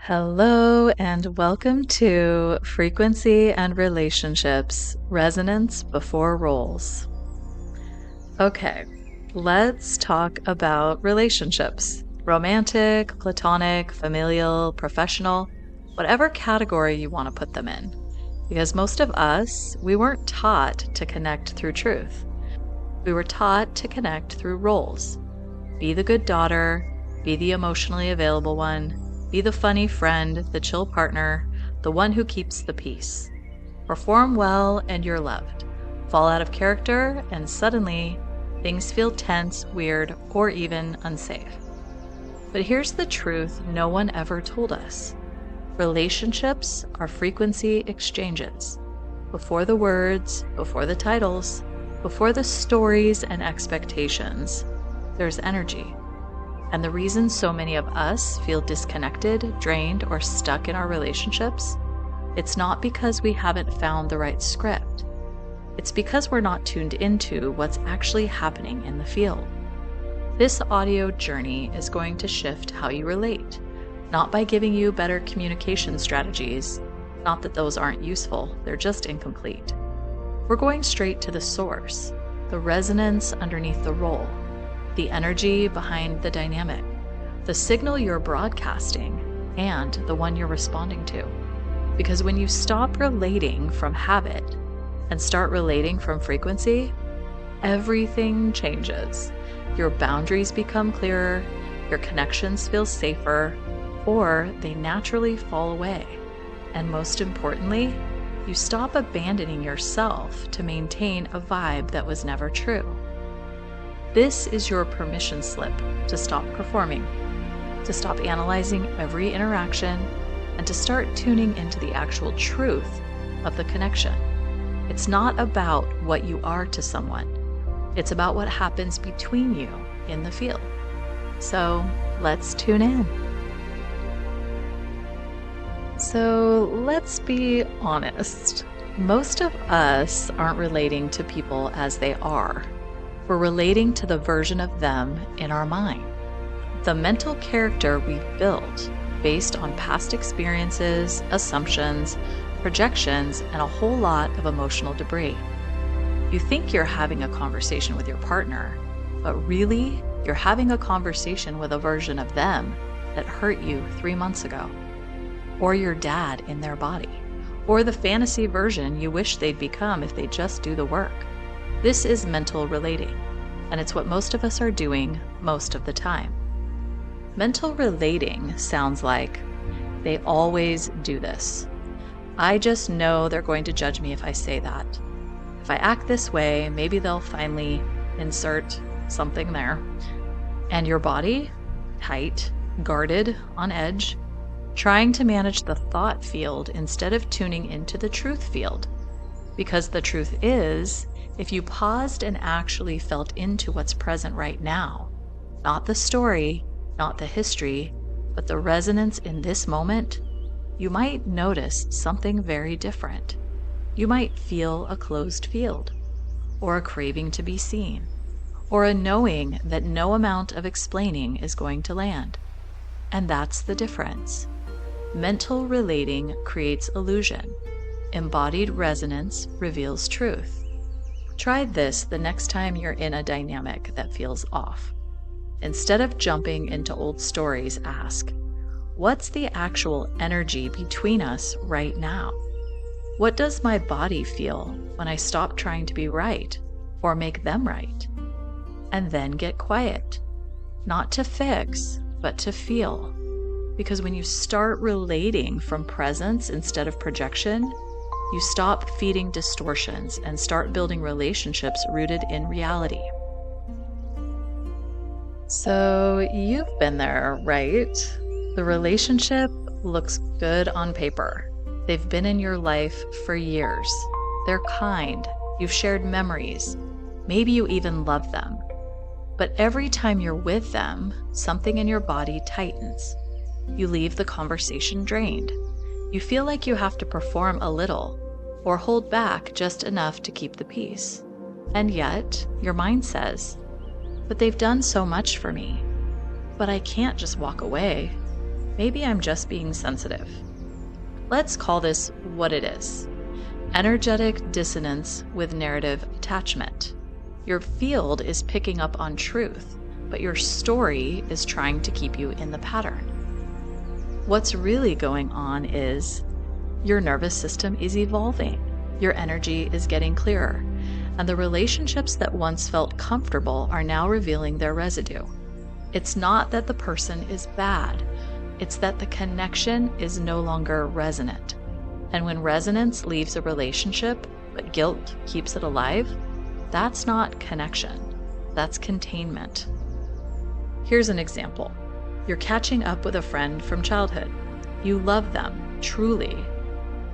Hello, and welcome to Frequency and Relationships Resonance Before Roles. Okay, let's talk about relationships romantic, platonic, familial, professional, whatever category you want to put them in. Because most of us, we weren't taught to connect through truth. We were taught to connect through roles. Be the good daughter, be the emotionally available one. Be the funny friend, the chill partner, the one who keeps the peace. Perform well and you're loved. Fall out of character and suddenly things feel tense, weird, or even unsafe. But here's the truth no one ever told us. Relationships are frequency exchanges. Before the words, before the titles, before the stories and expectations, there's energy. And the reason so many of us feel disconnected, drained, or stuck in our relationships, it's not because we haven't found the right script. It's because we're not tuned into what's actually happening in the field. This audio journey is going to shift how you relate, not by giving you better communication strategies, not that those aren't useful, they're just incomplete. We're going straight to the source, the resonance underneath the role, the energy behind the dynamic, the signal you're broadcasting, and the one you're responding to. Because when you stop relating from habit and start relating from frequency, everything changes. Your boundaries become clearer, your connections feel safer, or they naturally fall away. And most importantly, you stop abandoning yourself to maintain a vibe that was never true. This is your permission slip to stop performing, to stop analyzing every interaction, and to start tuning into the actual truth of the connection. It's not about what you are to someone. It's about what happens between you in the field. So let's tune in. So let's be honest. Most of us aren't relating to people as they are. We're relating to the version of them in our mind. The mental character we've built based on past experiences, assumptions, projections, and a whole lot of emotional debris. You think you're having a conversation with your partner, but really, you're having a conversation with a version of them that hurt you 3 months ago, or your dad in their body, or the fantasy version you wish they'd become if they just do the work. This is mental relating, and it's what most of us are doing most of the time. Mental relating sounds like, they always do this. I just know they're going to judge me if I say that. If I act this way, maybe they'll finally insert something there. And your body, tight, guarded, on edge, trying to manage the thought field instead of tuning into the truth field. Because the truth is, if you paused and actually felt into what's present right now, not the story, not the history, but the resonance in this moment, you might notice something very different. You might feel a closed field, or a craving to be seen, or a knowing that no amount of explaining is going to land. And that's the difference. Mental relating creates illusion. Embodied resonance reveals truth. Try this the next time you're in a dynamic that feels off. Instead of jumping into old stories, ask, what's the actual energy between us right now? What does my body feel when I stop trying to be right or make them right? And then get quiet. Not to fix, but to feel. Because when you start relating from presence instead of projection, you stop feeding distortions and start building relationships rooted in reality. So you've been there, right? The relationship looks good on paper. They've been in your life for years. They're kind. You've shared memories. Maybe you even love them. But every time you're with them, something in your body tightens. You leave the conversation drained. You feel like you have to perform a little, or hold back just enough to keep the peace. And yet, your mind says, but they've done so much for me. But I can't just walk away. Maybe I'm just being sensitive. Let's call this what it is: energetic dissonance with narrative attachment. Your field is picking up on truth, but your story is trying to keep you in the pattern. What's really going on is your nervous system is evolving, your energy is getting clearer, and the relationships that once felt comfortable are now revealing their residue. It's not that the person is bad, it's that the connection is no longer resonant. And when resonance leaves a relationship, but guilt keeps it alive, that's not connection, that's containment. Here's an example. You're catching up with a friend from childhood. You love them, truly,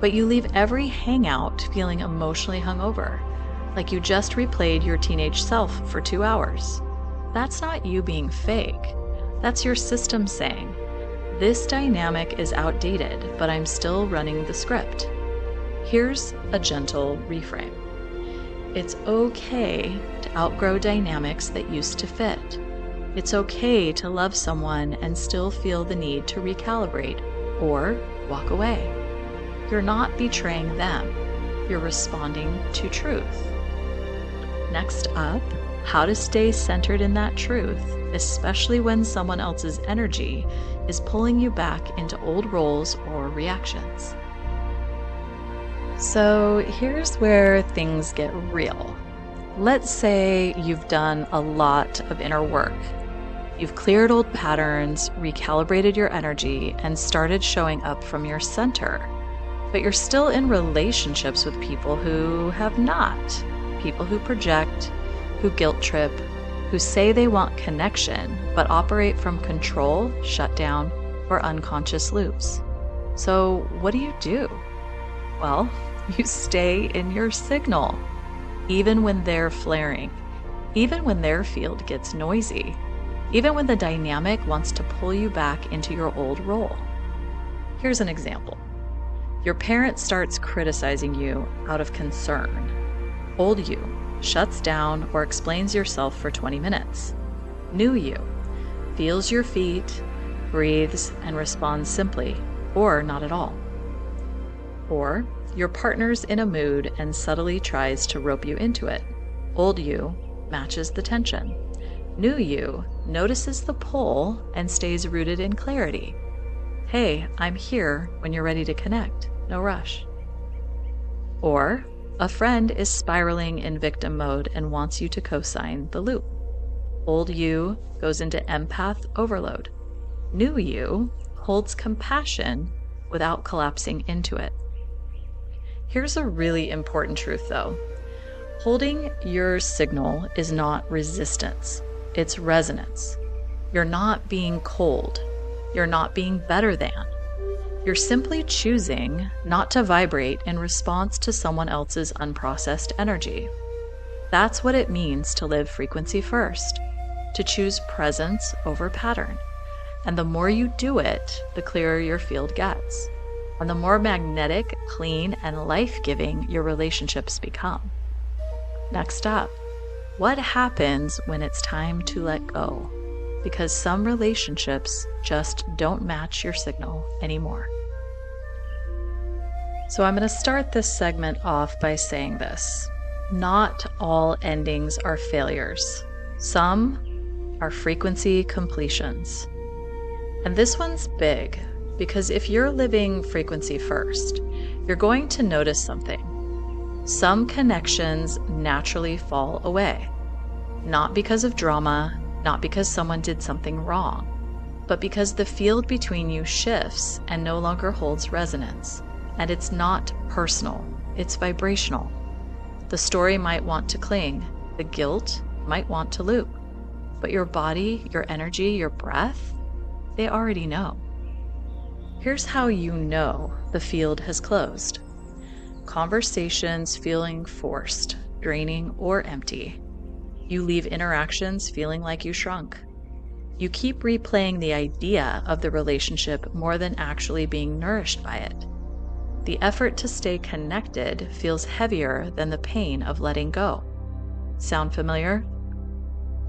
but you leave every hangout feeling emotionally hungover, like you just replayed your teenage self for 2 hours. That's not you being fake. That's your system saying, this dynamic is outdated, but I'm still running the script. Here's a gentle reframe. It's okay to outgrow dynamics that used to fit. It's okay to love someone and still feel the need to recalibrate or walk away. You're not betraying them. You're responding to truth. Next up, how to stay centered in that truth, especially when someone else's energy is pulling you back into old roles or reactions. So here's where things get real. Let's say you've done a lot of inner work. You've cleared old patterns, recalibrated your energy, and started showing up from your center. But you're still in relationships with people who have not. People who project, who guilt trip, who say they want connection, but operate from control, shutdown, or unconscious loops. So what do? Well, you stay in your signal, even when they're flaring, even when their field gets noisy, even when the dynamic wants to pull you back into your old role. Here's an example. Your parent starts criticizing you out of concern. Old you shuts down or explains yourself for 20 minutes. New you feels your feet, breathes, and responds simply, or not at all. Or your partner's in a mood and subtly tries to rope you into it. Old you matches the tension. New you notices the pull and stays rooted in clarity. Hey, I'm here when you're ready to connect. No rush. Or a friend is spiraling in victim mode and wants you to co-sign the loop. Old you goes into empath overload. New you holds compassion without collapsing into it. Here's a really important truth though. Holding your signal is not resistance, it's resonance. You're not being cold. You're not being better than. You're simply choosing not to vibrate in response to someone else's unprocessed energy. That's what it means to live frequency first, to choose presence over pattern. And the more you do it, the clearer your field gets. And the more magnetic, clean, and life-giving your relationships become. Next up, what happens when it's time to let go? Because some relationships just don't match your signal anymore. So I'm going to start this segment off by saying this. Not all endings are failures. Some are frequency completions. And this one's big because if you're living frequency first, you're going to notice something. Some connections naturally fall away. Not because of drama, not because someone did something wrong, but because the field between you shifts and no longer holds resonance. And it's not personal, it's vibrational. The story might want to cling, the guilt might want to loop, but your body, your energy, your breath, they already know. Here's how you know the field has closed. Conversations feeling forced, draining, or empty. You leave interactions feeling like you shrunk. You keep replaying the idea of the relationship more than actually being nourished by it. The effort to stay connected feels heavier than the pain of letting go. Sound familiar?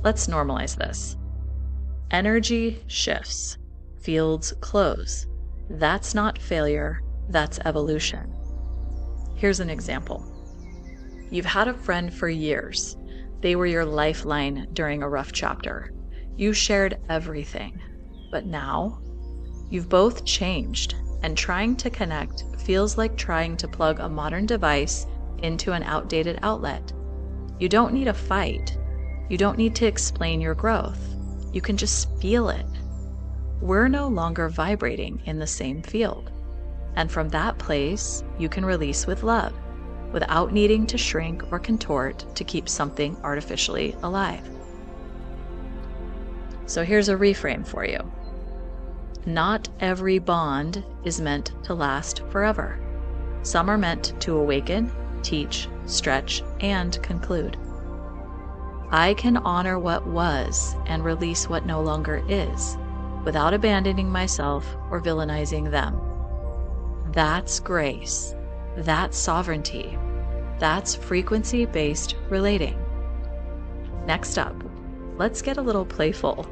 Let's normalize this. Energy shifts. Fields close. That's not failure, that's evolution. Here's an example. You've had a friend for years. They were your lifeline during a rough chapter. You shared everything. But now, you've both changed, and trying to connect feels like trying to plug a modern device into an outdated outlet. You don't need a fight. You don't need to explain your growth. You can just feel it. We're no longer vibrating in the same field. And from that place, you can release with love, without needing to shrink or contort to keep something artificially alive. So here's a reframe for you. Not every bond is meant to last forever. Some are meant to awaken, teach, stretch, and conclude. I can honor what was and release what no longer is, without abandoning myself or villainizing them. That's grace. That's sovereignty. That's frequency-based relating. Next up, let's get a little playful.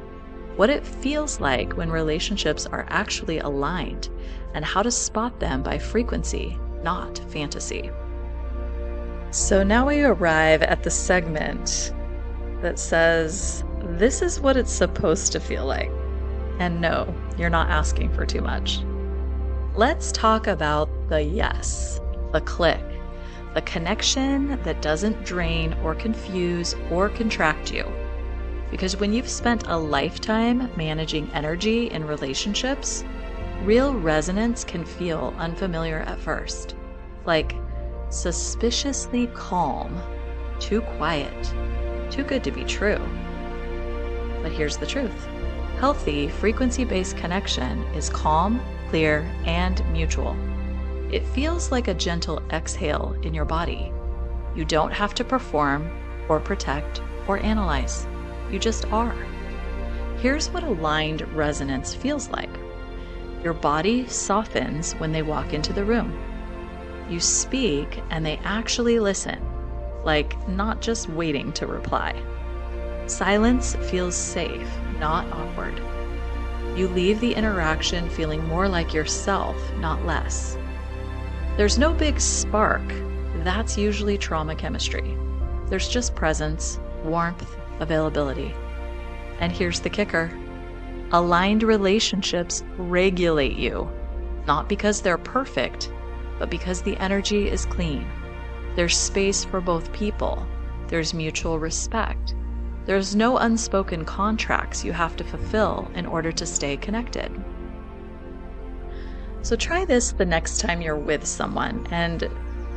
What it feels like when relationships are actually aligned, and how to spot them by frequency, not fantasy. So now we arrive at the segment that says, this is what it's supposed to feel like. And no, you're not asking for too much. Let's talk about the yes, the click, the connection that doesn't drain or confuse or contract you. Because when you've spent a lifetime managing energy in relationships, real resonance can feel unfamiliar at first, like suspiciously calm, too quiet, too good to be true. But here's the truth. Healthy, frequency-based connection is calm, clear, and mutual. It feels like a gentle exhale in your body. You don't have to perform or protect or analyze. You just are. Here's what aligned resonance feels like. Your body softens when they walk into the room. You speak and they actually listen, like not just waiting to reply. Silence feels safe, not awkward. You leave the interaction feeling more like yourself, not less. There's no big spark. That's usually trauma chemistry. There's just presence, warmth, availability. And here's the kicker. Aligned relationships regulate you, not because they're perfect, but because the energy is clean. There's space for both people. There's mutual respect. There's no unspoken contracts you have to fulfill in order to stay connected. So try this the next time you're with someone and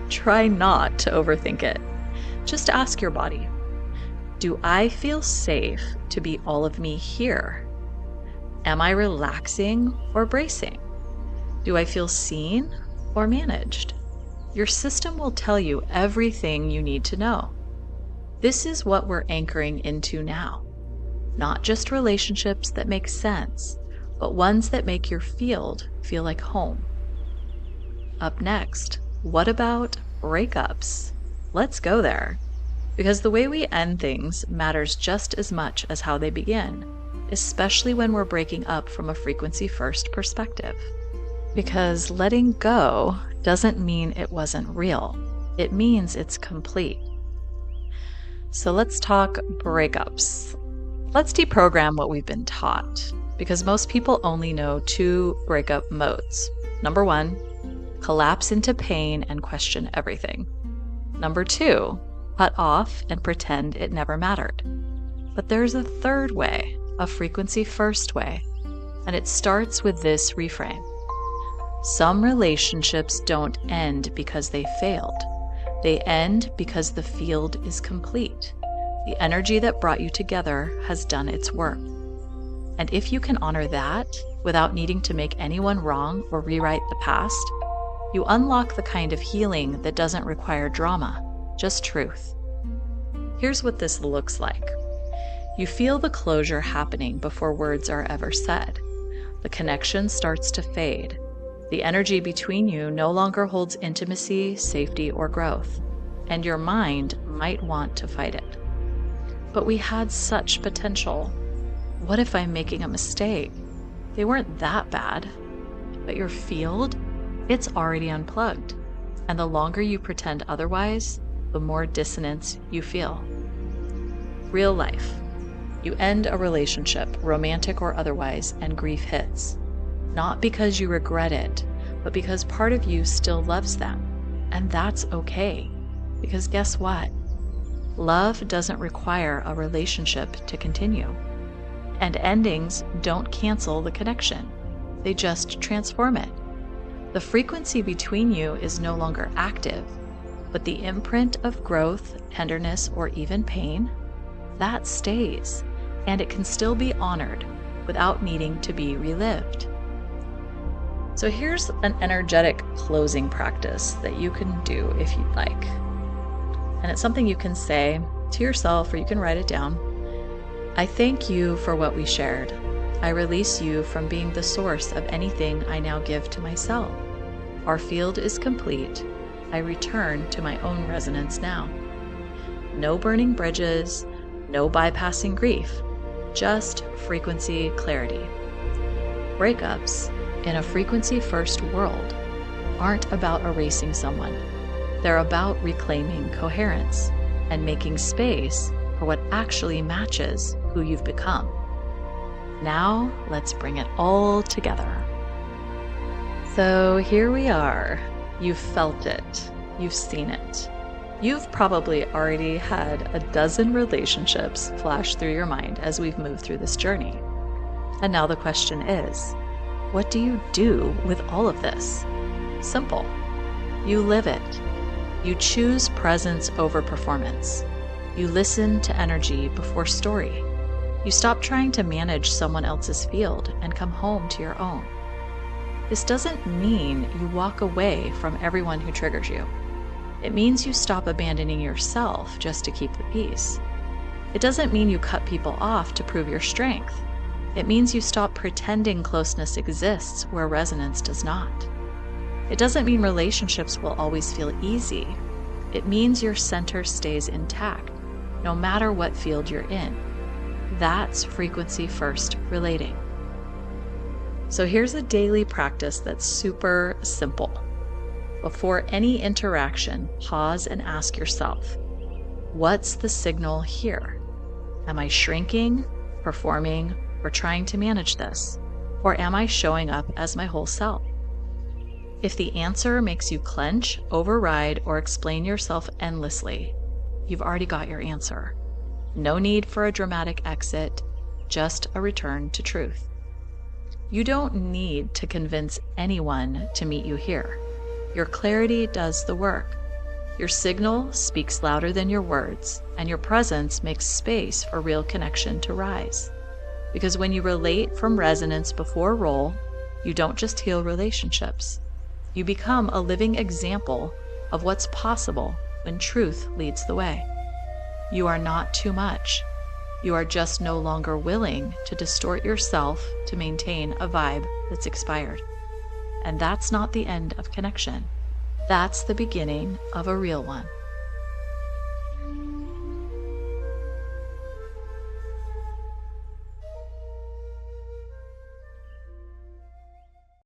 try not to overthink it. Just ask your body, do I feel safe to be all of me here? Am I relaxing or bracing? Do I feel seen or managed? Your system will tell you everything you need to know. This is what we're anchoring into now. Not just relationships that make sense, but ones that make your field feel like home. Up next, what about breakups? Let's go there. Because the way we end things matters just as much as how they begin, especially when we're breaking up from a frequency-first perspective. Because letting go doesn't mean it wasn't real. It means it's complete. So let's talk breakups. Let's deprogram what we've been taught, because most people only know two breakup modes. Number one, collapse into pain and question everything. Number two, cut off and pretend it never mattered. But there's a third way, a frequency-first way, and it starts with this reframe. Some relationships don't end because they failed. They end because the field is complete. The energy that brought you together has done its work. And if you can honor that without needing to make anyone wrong or rewrite the past, you unlock the kind of healing that doesn't require drama, just truth. Here's what this looks like. You feel the closure happening before words are ever said. The connection starts to fade. The energy between you no longer holds intimacy, safety, or growth, and your mind might want to fight it. But we had such potential. What if I'm making a mistake? They weren't that bad, but your field, it's already unplugged. And the longer you pretend otherwise, the more dissonance you feel. Real life. You end a relationship, romantic or otherwise, and grief hits. Not because you regret it, but because part of you still loves them. And that's okay. Because guess what? Love doesn't require a relationship to continue. And endings don't cancel the connection. They just transform it. The frequency between you is no longer active, but the imprint of growth, tenderness, or even pain, that stays, and it can still be honored without needing to be relived. So here's an energetic closing practice that you can do if you'd like. And it's something you can say to yourself, or you can write it down. I thank you for what we shared. I release you from being the source of anything I now give to myself. Our field is complete. I return to my own resonance now. No burning bridges, no bypassing grief, just frequency clarity. Breakups in a frequency-first world aren't about erasing someone. They're about reclaiming coherence and making space for what actually matches who you've become. Now, let's bring it all together. So here we are. You've felt it. You've seen it. You've probably already had a dozen relationships flash through your mind as we've moved through this journey. And now the question is, what do you do with all of this? Simple. You live it. You choose presence over performance. You listen to energy before story. You stop trying to manage someone else's field and come home to your own. This doesn't mean you walk away from everyone who triggers you. It means you stop abandoning yourself just to keep the peace. It doesn't mean you cut people off to prove your strength. It means you stop pretending closeness exists where resonance does not. It doesn't mean relationships will always feel easy. It means your center stays intact, no matter what field you're in. That's frequency-first relating. So here's a daily practice that's super simple. Before any interaction, pause and ask yourself, what's the signal here? Am I shrinking, performing, or trying to manage this? Or am I showing up as my whole self? If the answer makes you clench, override, or explain yourself endlessly, you've already got your answer. No need for a dramatic exit, just a return to truth. You don't need to convince anyone to meet you here. Your clarity does the work. Your signal speaks louder than your words, and your presence makes space for real connection to rise. Because when you relate from resonance before role, you don't just heal relationships. You become a living example of what's possible when truth leads the way. You are not too much. You are just no longer willing to distort yourself to maintain a vibe that's expired. And that's not the end of connection. That's the beginning of a real one.